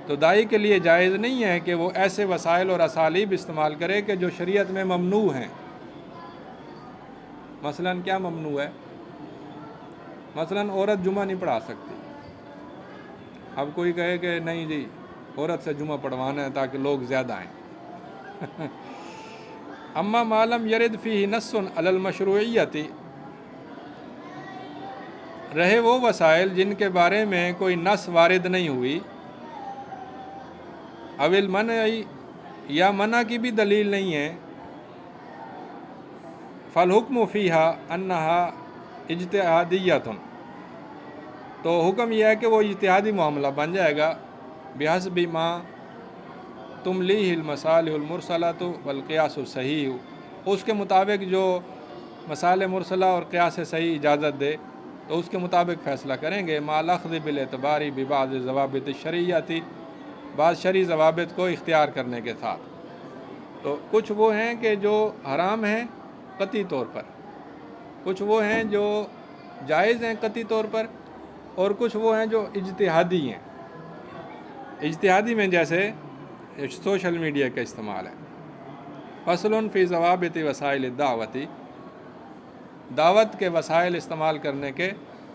تو داعی کے لیے جائز نہیں ہے کہ وہ ایسے وسائل اور اسالیب استعمال کرے کہ جو شریعت میں ممنوع ہیں۔ مثلاً کیا ممنوع ہے؟ مثلاً عورت جمعہ نہیں پڑھا سکتی۔ اب کوئی کہے کہ نہیں جی عورت سے جمعہ پڑھوانا ہے تاکہ لوگ زیادہ آئیں۔ اما ما لم یرد فیہ نص علی المشروعیت، رہے وہ وسائل جن کے بارے میں کوئی نص وارد نہیں ہوئی، اول منع، یا منع کی بھی دلیل نہیں ہے، فالحکم فیہا انہا اجتہادیۃ، تو حکم یہ ہے کہ وہ اجتہادی معاملہ بن جائے گا، بحسب ما تملیہ المصالح المرسلۃ والقیاس الصحیح، اس کے مطابق جو مصالح مرسلہ اور قیاس صحیح اجازت دے تو اس کے مطابق فیصلہ کریں گے، مع الاخذ بالاعتبار ببعض ضوابط الشرعیۃ، بعض شرعی ضوابط کو اختیار کرنے کے ساتھ۔ تو کچھ وہ ہیں کہ جو حرام ہیں قطعی طور پر، کچھ وہ ہیں جو جائز ہیں قطعی طور پر، اور کچھ وہ ہیں جو اجتہادی ہیں۔ اجتہادی میں جیسے سوشل میڈیا کا استعمال ہے۔ فصل فی ضوابط وسائل الدعوتی، دعوت کے وسائل استعمال کرنے کے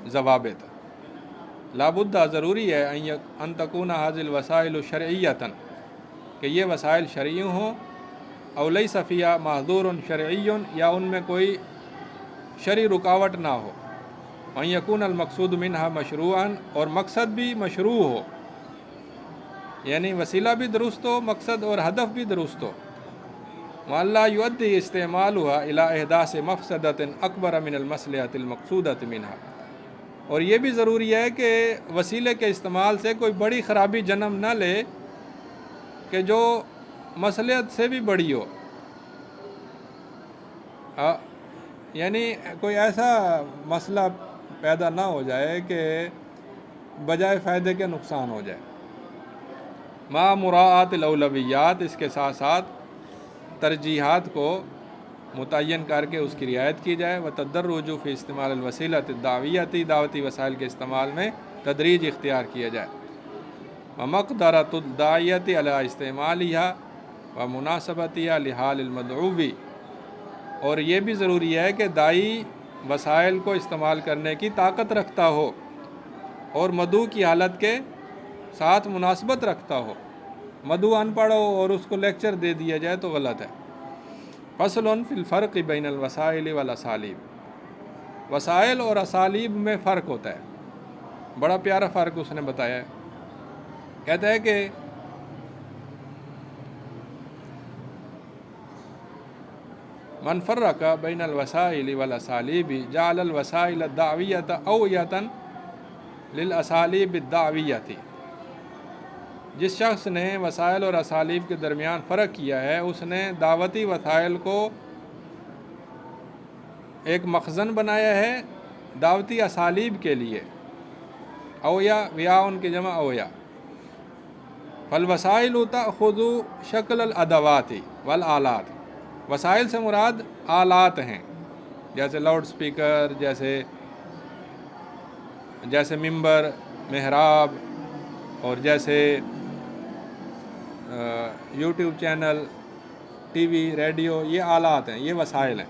ضوابط۔ لابد ضروری ہے ان تکون هذه الوسائل شرعیۃ، کہ یہ وسائل شرعی ہوں، او لیس فیہا معذور شرعی، یا ان میں کوئی شرعی رکاوٹ نہ ہو، وان یکون المقصود منہا مشروعا، اور مقصد بھی مشروع ہو، یعنی وسیلہ بھی درست ہو، مقصد اور ہدف بھی درست ہو۔ وَأَن لَا يُؤَدِّي اسْتِعْمَالُهَا إِلَىٰ إِحْدَاثِ مَفْسَدَةٍ أَكْبَرَ مِنَ الْمَصْلَحَةِ الْمَقْصُودَةِ مِنْهَا، اور یہ بھی ضروری ہے کہ وسیلے کے استعمال سے کوئی بڑی خرابی جنم نہ لے کہ جو مصلحت سے بھی بڑی ہو، یعنی کوئی ایسا مسئلہ پیدا نہ ہو جائے کہ بجائے فائدے کے نقصان ہو جائے۔ مع مراعات الاولویات، اس کے ساتھ ساتھ ترجیحات کو متعین کر کے اس کی رعایت کی جائے۔ وتدرج فی استعمال الوسیلۃ الدعویۃ، دعوتی وسائل کے استعمال میں تدریج اختیار کیا جائے۔ ومقدرۃ الداعیۃ علی استعمالها ومناسبتها لحال المدعو، اور یہ بھی ضروری ہے کہ داعی وسائل کو استعمال کرنے کی طاقت رکھتا ہو اور مدعو کی حالت کے ساتھ مناسبت رکھتا ہو۔ مدعو ان پڑھ ہو اور اس کو لیکچر دے دیا جائے تو غلط ہے۔ فصل فی الفرق بین الوسائل والاسالیب، وسائل اور اسالیب میں فرق ہوتا ہے۔ بڑا پیارا فرق اس نے بتایا ہے۔ کہتا ہے کہ من فرق بین الوسائل والاسالیب جعل الوسائل الدعویۃ اویۃ للاسالیب الدعویۃ، جس شخص نے وسائل اور اسالیب کے درمیان فرق کیا ہے، اس نے دعوتی وسائل کو ایک مخزن بنایا ہے دعوتی اسالیب کے لیے۔ اویا ویا ان کی جمع اویا۔ فالوسائل تأخذ شکل الادوات والآلات، وسائل سے مراد آلات ہیں، جیسے لاؤڈ سپیکر، جیسے ممبر، محراب، اور جیسے YouTube channel, T V, radio, یہ آلات ہیں، یہ وسائل ہیں۔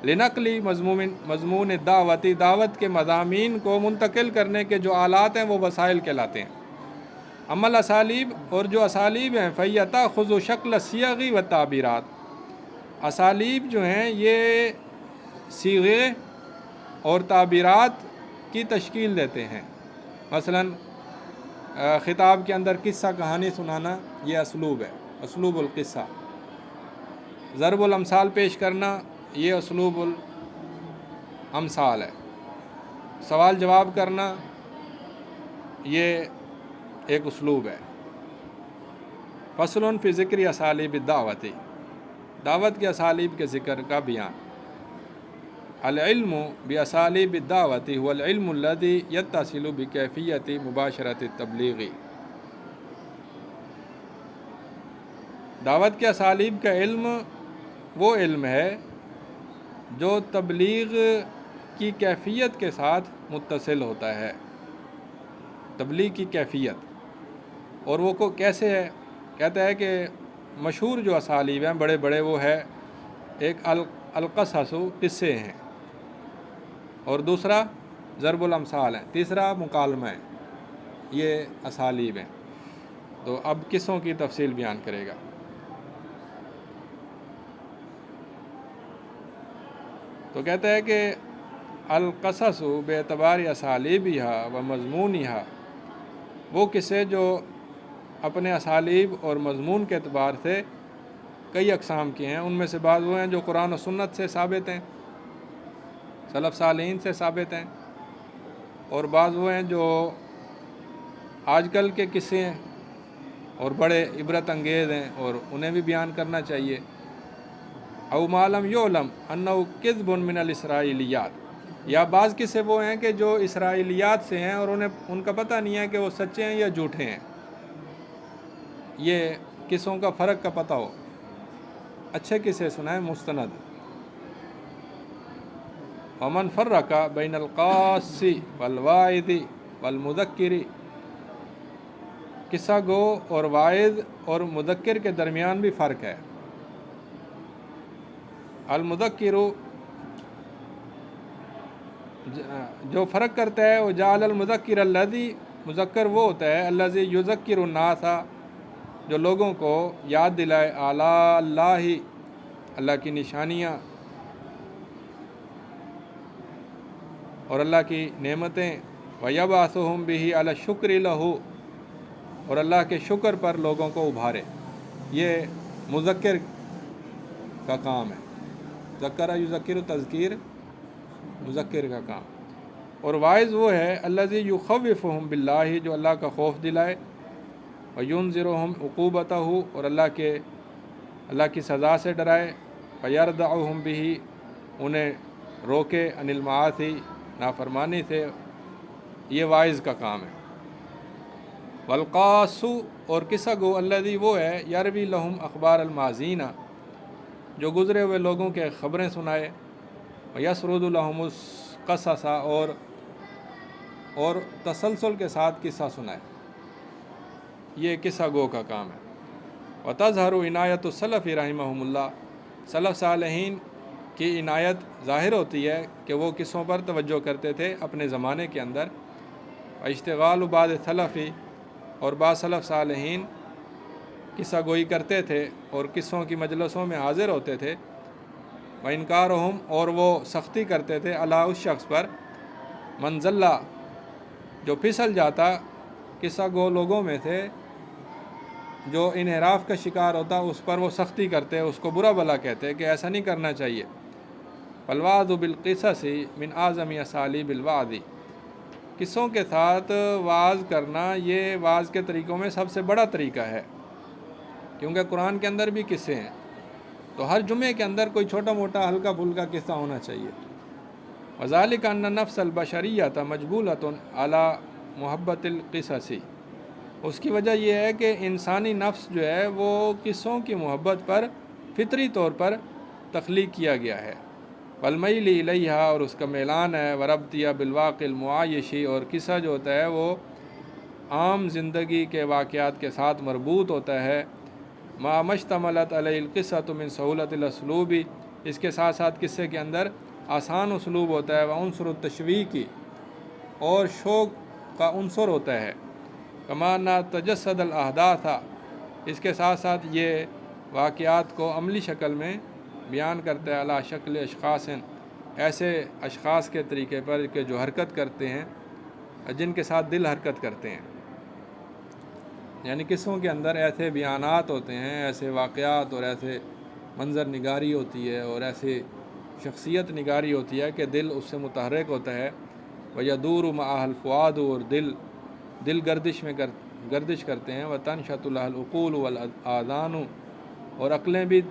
لنقلی مضمون دعوتی، دعوت کے مضامین کو منتقل کرنے کے جو آلات ہیں وہ وسائل کہلاتے ہیں۔ اما الاسالیب، اور جو اسالیب ہیں، فہی تأخذ شکل الصیغ والتعبیرات، اسالیب جو ہیں یہ صیغے اور تعبیرات کی تشکیل دیتے ہیں۔ مثلاً خطاب کے اندر قصہ کہانی سنانا، یہ اسلوب ہے، اسلوب القصہ۔ ضرب الامثال پیش کرنا، یہ اسلوب الامثال ہے۔ سوال جواب کرنا، یہ ایک اسلوب ہے۔ فصل فی ذکر اسالیب الدعوتی، دعوت کے اسالیب کے ذکر کا بیان۔ العلم باسالیب الدعوت هو العلم الذي يتصل بکیفیت مباشرت التبلیغ، دعوت کے اسالیب کا علم وہ علم ہے جو تبلیغ کی کیفیت کے ساتھ متصل ہوتا ہے۔ تبلیغ کی کیفیت، اور وہ کو کیسے ہے؟ کہتا ہے کہ مشہور جو اسالیب ہیں بڑے بڑے، وہ ہے ایک القصص، قصے ہیں، اور دوسرا ضرب الامثال ہیں، تیسرا مکالمہ ہے۔ یہ اسالیب ہیں۔ تو اب قصوں کی تفصیل بیان کرے گا۔ تو کہتا ہے کہ القصص باعتبار اسالیبها و مضمونها، وہ قصے جو اپنے اسالیب اور مضمون کے اعتبار سے کئی اقسام کے ہیں۔ ان میں سے بعض وہ ہیں جو قرآن و سنت سے ثابت ہیں، سلف صالحین سے ثابت ہیں، اور بعض وہ ہیں جو آج کل کے قصے ہیں اور بڑے عبرت انگیز ہیں، اور انہیں بھی بیان کرنا چاہیے۔ او ما لم یعلم انہ کذب من الاسرائیلیات، یا بعض قصے وہ ہیں کہ جو اسرائیلیات سے ہیں اور ان کا پتہ نہیں ہے کہ وہ سچے ہیں یا جھوٹے ہیں۔ یہ قصوں کا فرق کا پتہ ہو، اچھے قصے سنائیں مستند۔ ومن فرق بین القاص والواعظ والمذکر، قصہ گو اور واعظ اور مذکر کے درمیان بھی فرق ہے۔ المذکر جو فرق کرتا ہے، وہ جعل المذکر الذی، مذکر وہ ہوتا ہے الذی یذکر الناس، جو لوگوں کو یاد دلائے آلاء اللہ، اللہ کی نشانیاں اور اللہ کی نعمتیں، وَيَبْعَثُهُمْ بِهِ عَلَى الشُّكْرِ لَهُ، اور اللہ کے شکر پر لوگوں کو ابھارے۔ یہ مذکر کا کام ہے، ذکر یذکر تذکیر مذکر کا کام۔ اور واعظ وہ ہے الذی یخوفہم باللہ، جو اللہ کا خوف دلائے، وینذرہم عقوبتہ، اور اللہ کی سزا سے ڈرائے، ویردعہم بہ، انہیں روکے، عن المعاصی، نافرمانی سے، یہ واعظ کا کام ہے۔ والقاص، اور قصہ گو الذی وہ ہے یروی لہم اخبار الماضین، جو گزرے ہوئے لوگوں کے خبریں سنائے، ویسرد لہم القصص، اور تسلسل کے ساتھ قصہ سنائے، یہ قصہ گو کا کام ہے۔ وتظہر عنایت السلف رحمہم اللہ، سلف صالحین کی عنایت ظاہر ہوتی ہے کہ وہ قصوں پر توجہ کرتے تھے اپنے زمانے کے اندر۔ اشتغال بعض سلفی، اور بعض سلف صالحین قصہ گوئی کرتے تھے اور قصوں کی مجلسوں میں حاضر ہوتے تھے۔ وانکارہم، اور وہ سختی کرتے تھے، علی، اس شخص پر، من ضل، جو پھسل جاتا قصہ گو لوگوں میں سے، جو انحراف کا شکار ہوتا، اس پر وہ سختی کرتے، اس کو برا بھلا کہتے کہ ایسا نہیں کرنا چاہیے۔ فالوعظ بالقصص من اعظم اسالیب الوعظ، قصوں کے ساتھ وعظ کرنا یہ وعظ کے طریقوں میں سب سے بڑا طریقہ ہے، کیونکہ قرآن کے اندر بھی قصے ہیں، تو ہر جمعے کے اندر کوئی چھوٹا موٹا ہلکا پھلکا قصہ ہونا چاہیے۔ وذالک ان النفس البشریۃ مجبولۃ علی محبت القصص، اس کی وجہ یہ ہے کہ انسانی نفس جو ہے وہ قصوں کی محبت پر فطری طور پر تخلیق کیا گیا ہے۔ والمیل الیہا، اور اس کا میلان ہے، وربطیہ بالواقع المعایشی، اور قصہ جو ہوتا ہے وہ عام زندگی کے واقعات کے ساتھ مربوط ہوتا ہے۔ ما مشتملت علیہ القصۃ من سہولت الاسلوب، اس کے ساتھ ساتھ قصے کے اندر آسان اسلوب ہوتا ہے، وعنصر التشویق، اور شوق کا عنصر ہوتا ہے۔ کما نہ تجسد الاحداث، اس کے ساتھ ساتھ یہ واقعات کو عملی شکل میں بیان کرتا ہے، علی شکل اشخاص، ایسے اشخاص کے طریقے پر کہ جو حرکت کرتے ہیں، جن کے ساتھ دل حرکت کرتے ہیں۔ یعنی قصوں کے اندر ایسے بیانات ہوتے ہیں، ایسے واقعات اور ایسے منظر نگاری ہوتی ہے اور ایسے شخصیت نگاری ہوتی ہے کہ دل اس سے متحرک ہوتا ہے۔ وَيَدُورُ مَعَهَا الْفُؤَادُ، اور دل گردش کرتے ہیں۔ وَتَنْشَطُ لَهَا الْعُقُولُ وَالْآذَانُ، اور عقلیں بھی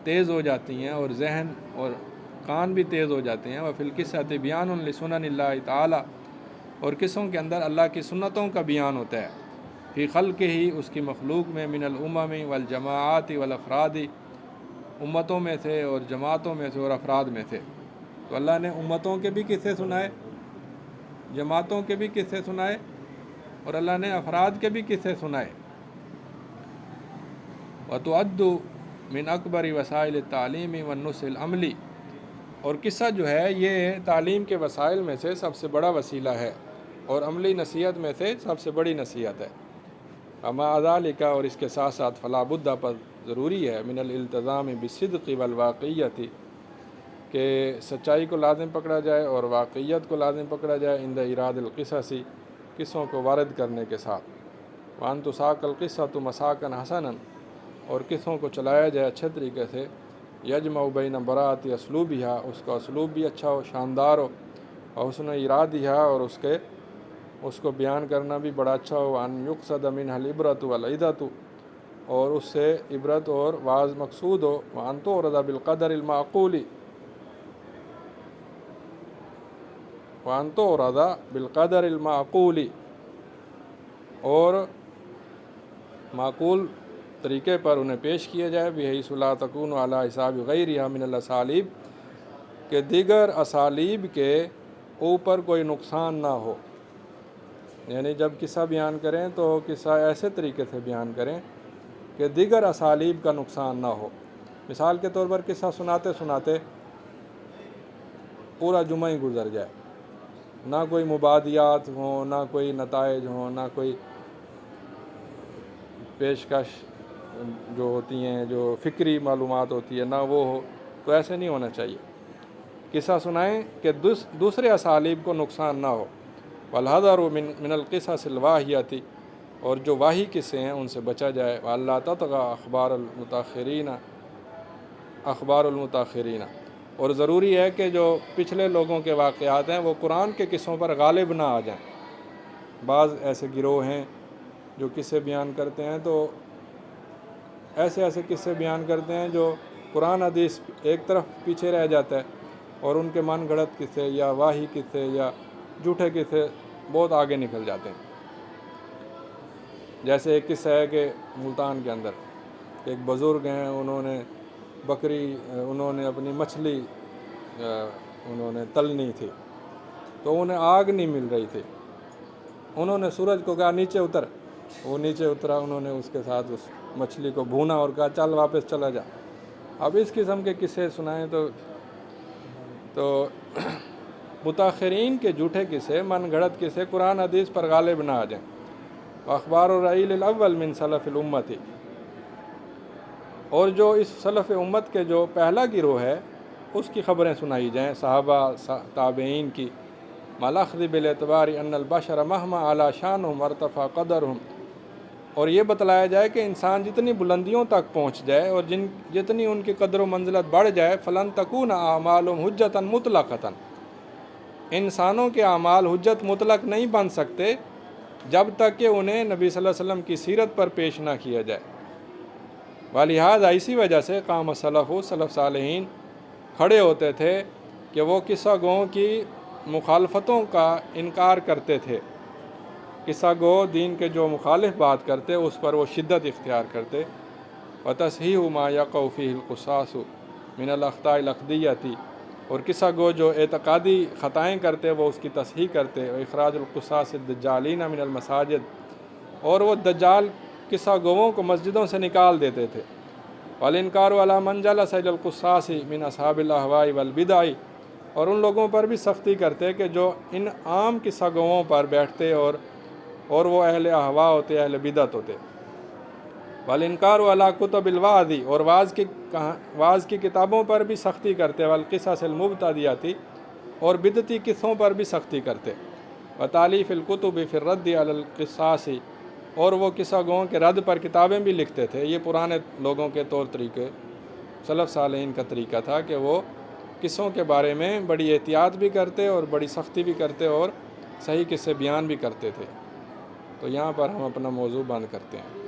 تیز ہو جاتی ہیں اور ذہن اور کان بھی تیز ہو جاتے ہیں۔ وَفِي الْقِصَّةِ بِيَانٌ لِسُنَنِ اللَّهِ تَعَالَى، اور قصوں کے اندر اللہ کی سنتوں کا بیان ہوتا ہے، فی خلقہ، اس کی مخلوق میں، من الامم والجماعات والافراد، امتوں میں سے اور جماعتوں میں سے اور افراد میں سے۔ تو اللہ نے امتوں کے بھی قصے سنائے، جماعتوں کے بھی قصے سنائے، اور اللہ نے افراد کے بھی قصے سنائے۔ وتعد من اکبر وسائل التعلیم والنصح العملی، اور قصہ جو ہے یہ تعلیم کے وسائل میں سے سب سے بڑا وسیلہ ہے اور عملی نصیحت میں سے سب سے بڑی نصیحت ہے۔ اما ذالک، اور اس کے ساتھ ساتھ فلا بد، پر ضروری ہے، من الالتزام بالصدق والواقعیت، کہ سچائی کو لازم پکڑا جائے اور واقعیت کو لازم پکڑا جائے، عند ایراد القصص، قصوں کو وارد کرنے کے ساتھ۔ وان تساق القصۃ مساقا حسنا، اور قصوں کو چلایا جائے اچھے طریقے سے، یجمع بین براءۃ اسلوبہا، اس کا اسلوب بھی اچھا ہو، شاندار ہو، وحسن ارادہا، اور اس کو بیان کرنا بھی بڑا اچھا ہو، ان یقصد منها العبرۃ والعظۃ، اور اس سے عبرت اور واعظ مقصود ہو، وان تعرض بالقدر المعقول، وان تعرض بالقدر المعقول، اور معقول طریقے پر انہیں پیش کیا جائے، بحیث لا تکون علی حساب غیرہا من الاسالیب، کہ دیگر اسالیب کے اوپر کوئی نقصان نہ ہو، یعنی جب قصہ بیان کریں تو قصہ ایسے طریقے سے بیان کریں کہ دیگر اسالیب کا نقصان نہ ہو۔ مثال کے طور پر قصہ سناتے سناتے پورا جمعہ ہی گزر جائے، نہ کوئی مبادیات ہوں، نہ کوئی نتائج ہوں، نہ کوئی پیشکش جو ہوتی ہیں، جو فکری معلومات ہوتی ہے، نہ وہ ہو، تو ایسے نہیں ہونا چاہیے۔ قصہ سنائیں کہ دوسرے اسالیب کو نقصان نہ ہو۔ والحذر من القصص الواہیۃ، اور جو واہی قصے ہیں ان سے بچا جائے۔ وَأَلَّا تَطْغَى اخبار المتاخرین، اور ضروری ہے کہ جو پچھلے لوگوں کے واقعات ہیں وہ قرآن کے قصوں پر غالب نہ آ جائیں۔ بعض ایسے گروہ ہیں جو قصے بیان کرتے ہیں تو ایسے قصے بیان کرتے ہیں جو قرآن حدیث ایک طرف پیچھے رہ جاتا ہے، اور ان کے من گھڑت قصے یا واہی قصے یا جھوٹے قصے بہت آگے نکل جاتے ہیں۔ جیسے ایک قصہ ہے کہ ملتان کے اندر ایک بزرگ ہیں، انہوں نے اپنی مچھلی انہوں نے تلنی تھی، تو انہیں آگ نہیں مل رہی تھی۔ انہوں نے سورج کو کہا نیچے اتر، وہ نیچے اترا، انہوں نے اس کے ساتھ اس مچھلی کو بھونا اور کہا چل واپس چلا جا۔ اب اس قسم کے قصے سنائیں تو متاخرین کے جھوٹے قصے، من گھڑت قصے قرآن حدیث پر غالب نہ آ جائیں۔ اخبار الرعیل الاول من سلف الامت، اور جو اس سلف امت کے جو پہلا گروہ ہے اس کی خبریں سنائی جائیں، صحابہ تابعین کی۔ مالاخذ بالاعتبار ان البشر مہما اعلی شانہم ارتفع قدرہم، اور یہ بتلایا جائے کہ انسان جتنی بلندیوں تک پہنچ جائے اور جتنی ان کی قدر و منزلت بڑھ جائے، فلن تکون اعمالہم حجۃ مطلقۃ، انسانوں کے اعمال حجت مطلق نہیں بن سکتے جب تک کہ انہیں نبی صلی اللہ علیہ وسلم کی سیرت پر پیش نہ کیا جائے۔ ولہذا اسی وجہ سے قام سلف صالحین کھڑے ہوتے تھے کہ وہ قصہ گوؤں کی مخالفتوں کا انکار کرتے تھے۔ قصہ گو دین کے جو مخالف بات کرتے اس پر وہ شدت اختیار کرتے۔ وتصحیح ما یقع فیہ القصاص من الاخطاء العقدیۃ، اور قصہ گو جو اعتقادی خطائیں کرتے وہ اس کی تصحیح کرتے۔ اخراج القصاص الدجالین من المساجد، اور وہ دجال قصہ گوؤں کو مسجدوں سے نکال دیتے تھے۔ والانکار علی من جلس الی القصاص من اصحاب الاہواء والبدع، اور ان لوگوں پر بھی سختی کرتے کہ جو ان عام قصہ گوؤں پر بیٹھتے اور وہ اہل اہواء ہوتے، اہل بدعت ہوتے۔ والانکار علی کتب الوعظ، اور وعظ کی کتابوں پر بھی سختی کرتے۔ والقصص المبتدعۃ، اور بدعتی قصوں پر بھی سختی کرتے۔ وتالیف الکتب فی الرد علی القصاص، اور وہ قصہ گوؤں کے رد پر کتابیں بھی لکھتے تھے۔ یہ پرانے لوگوں کے طور طریقے، سلف صالحین کا طریقہ تھا کہ وہ قصوں کے بارے میں بڑی احتیاط بھی کرتے اور بڑی سختی بھی کرتے اور صحیح قصے بیان بھی کرتے تھے۔ تو یہاں پر ہم اپنا موضوع بند کرتے ہیں۔